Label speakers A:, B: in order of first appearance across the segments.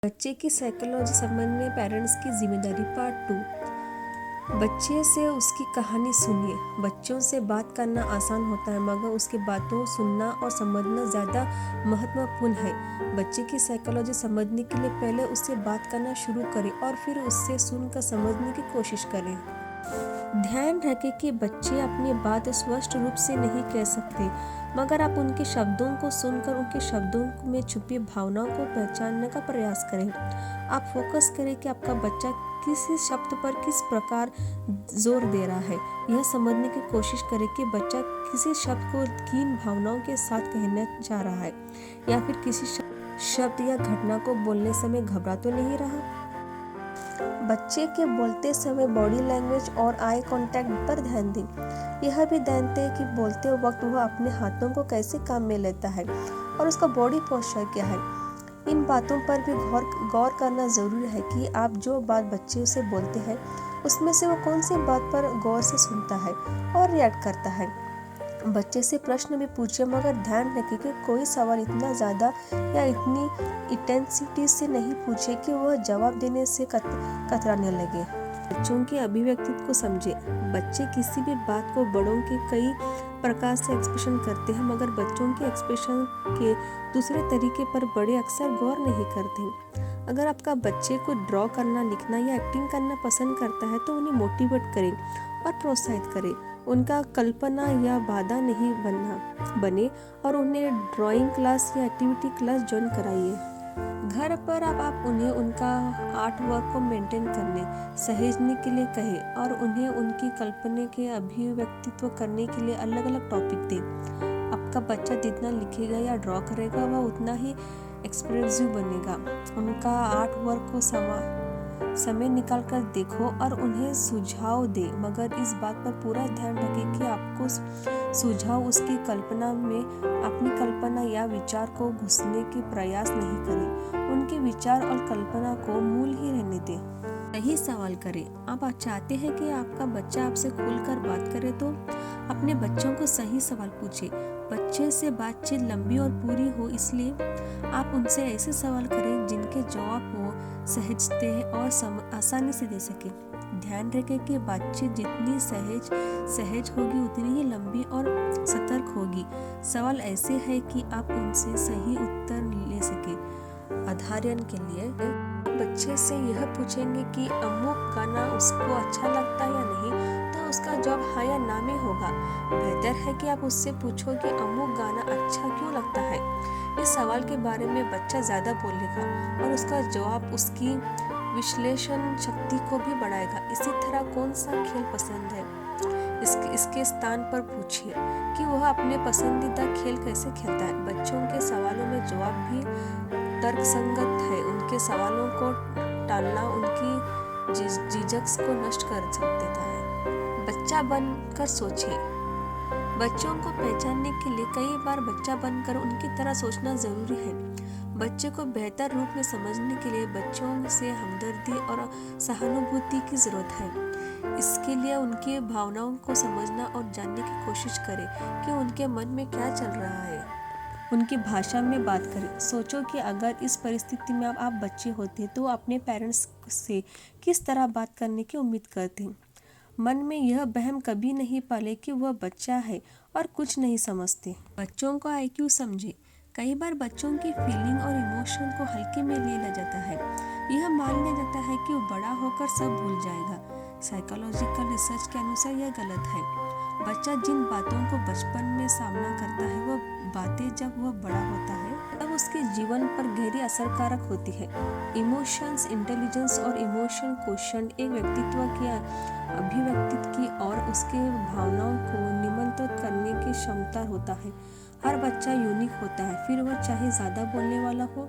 A: बच्चे की साइकोलॉजी समझने पेरेंट्स की जिम्मेदारी पार्ट 2। बच्चे से उसकी कहानी सुनिए। बच्चों से बात करना आसान होता है मगर उसकी बातों सुनना और समझना ज़्यादा महत्वपूर्ण है। बच्चे की साइकोलॉजी समझने के लिए पहले उससे बात करना शुरू करें और फिर उससे सुनकर समझने की कोशिश करें। ध्यान रखें कि बच्चे अपनी बात स्पष्ट रूप से नहीं कह सकते, मगर आप उनके शब्दों को सुनकर उनके शब्दों में छुपी भावनाओं को पहचानने का प्रयास करें। आप फोकस करें कि आपका बच्चा किसी शब्द पर किस प्रकार जोर दे रहा है। यह समझने की कोशिश करें कि बच्चा किसी शब्द को किन भावनाओं के साथ कहना चाह रहा है, या फिर किसी शब्द या घटना को बोलने समय घबरा तो नहीं रहा। बच्चे के बोलते समय बॉडी लैंग्वेज और आई कांटेक्ट पर ध्यान दें। यह भी ध्यान दें कि बोलते वक्त वह अपने हाथों को कैसे काम में लेता है और उसका बॉडी पोस्चर क्या है। इन बातों पर भी गौर करना ज़रूरी है कि आप जो बात बच्चे से बोलते हैं उसमें से वो कौन सी बात पर गौर से सुनता है और रिएक्ट करता है। बच्चे से प्रश्न भी पूछिए, मगर ध्यान रखें कि कोई सवाल इतना ज़्यादा या इतनी इंटेंसिटी से नहीं पूछे कि वह जवाब देने से कतराने लगे। बच्चों के अभिव्यक्ति को समझे। बच्चे किसी भी बात को बड़ों के कई प्रकार से एक्सप्रेशन करते हैं, मगर बच्चों के एक्सप्रेशन के दूसरे तरीके पर बड़े अक्सर गौर नहीं करते। अगर आपका बच्चे को ड्रॉ करना, लिखना या एक्टिंग करना पसंद करता है तो उन्हें मोटिवेट करें और प्रोत्साहित करें। उनका कल्पना या बाधा नहीं बने और उन्हें ड्राइंग क्लास या एक्टिविटी क्लास ज्वाइन कराइए। घर पर आप उन्हें उनका आर्ट वर्क को मेंटेन करने, सहेजने के लिए कहें और उन्हें उनकी कल्पना के अभिव्यक्तित्व करने के लिए अलग अलग टॉपिक दें। आपका बच्चा जितना लिखेगा या ड्रॉ करेगा वह उतना ही एक्सप्रेसिव बनेगा। उनका आर्ट वर्क को समय निकाल कर देखो और उन्हें सुझाव दे, मगर इस बात पर पूरा ध्यान रखें कि आपको सुझाव उसकी कल्पना में अपनी कल्पना या विचार को घुसने की प्रयास नहीं करें। उनके विचार और कल्पना को मूल ही रहने दें। सही सवाल करें। आप चाहते हैं कि आपका बच्चा आपसे खुलकर बात करे तो अपने बच्चों को सही सवाल पूछें। बच्चे से बातचीत लंबी और पूरी हो, इसलिए आप उनसे ऐसे सवाल करें जिनके जवाब वो सहजते हैं और आसानी से दे सके। ध्यान रखें कि बातचीत जितनी सहज होगी उतनी ही लंबी और सतर्क होगी। सवाल ऐसे है कि आप उनसे सही उत्तर ले सके। उदाहरण के लिए बच्चे से यह पूछेंगे कि अमुक गाना उसको अच्छा लगता है या नहीं, तो उसका जवाब हाँ या ना में होगा। बेहतर है कि आप उससे पूछो कि अमुक गाना अच्छा क्यों लगता है। इस सवाल के बारे में बच्चा ज़्यादा बोलेगा और उसका जवाब उसकी विश्लेषण शक्ति को भी बढ़ाएगा। इसी तरह कौन सा खेल पसंद है, इसके स्थान पर पूछिए कि वह अपने पसंदीदा खेल कैसे खेलता है। बच्चों के सवालों में जवाब भी तर्कसंगत है। उनके सवालों को टालना उनकी झिझक को नष्ट कर देता है। बच्चा बनकर सोचिए। बच्चों को पहचानने के लिए कई बार बच्चा बनकर उनकी तरह सोचना जरूरी है। बच्चे को बेहतर रूप में समझने के लिए बच्चों से हमदर्दी और सहानुभूति की जरूरत है। इसके लिए उनकी भावनाओं को समझना और जानने की कोशिश करें कि उनके मन में क्या चल रहा है। उनकी भाषा में बात करें। सोचो कि अगर इस परिस्थिति में आप बच्चे होते तो अपने पेरेंट्स से किस तरह बात करने की उम्मीद करते। मन में यह वहम कभी नहीं पाले कि वह बच्चा है और कुछ नहीं समझते। बच्चों को IQ समझे। कई बार बच्चों की फीलिंग और इमोशन को हल्के में ले लिया जाता है। यह मान लिया जाता है कि वो बड़ा होकर सब भूल जाएगा। साइकोलॉजिकल रिसर्च के अनुसार यह गलत है। बच्चा जिन बातों को बचपन में सामना करता है वह बातें जब वह बड़ा होता है तब उसके जीवन पर गहरी असरकारक होती है। इमोशंस इंटेलिजेंस और इमोशन क्वेश्चन एक व्यक्तित्व के अभिव्यक्ति की और उसके भावनाओं को नियंत्रित करने की क्षमता होता है। हर बच्चा यूनिक होता है, फिर वह चाहे ज़्यादा बोलने वाला हो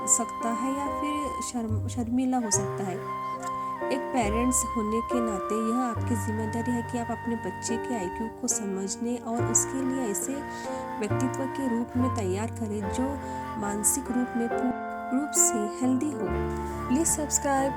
A: सकता है या फिर शर्मीला हो सकता है। एक पेरेंट्स होने के नाते यह आपकी जिम्मेदारी है कि आप अपने बच्चे के IQ को समझने और उसके लिए ऐसे व्यक्तित्व के रूप में तैयार करें जो मानसिक रूप से हेल्दी हो। Please subscribe.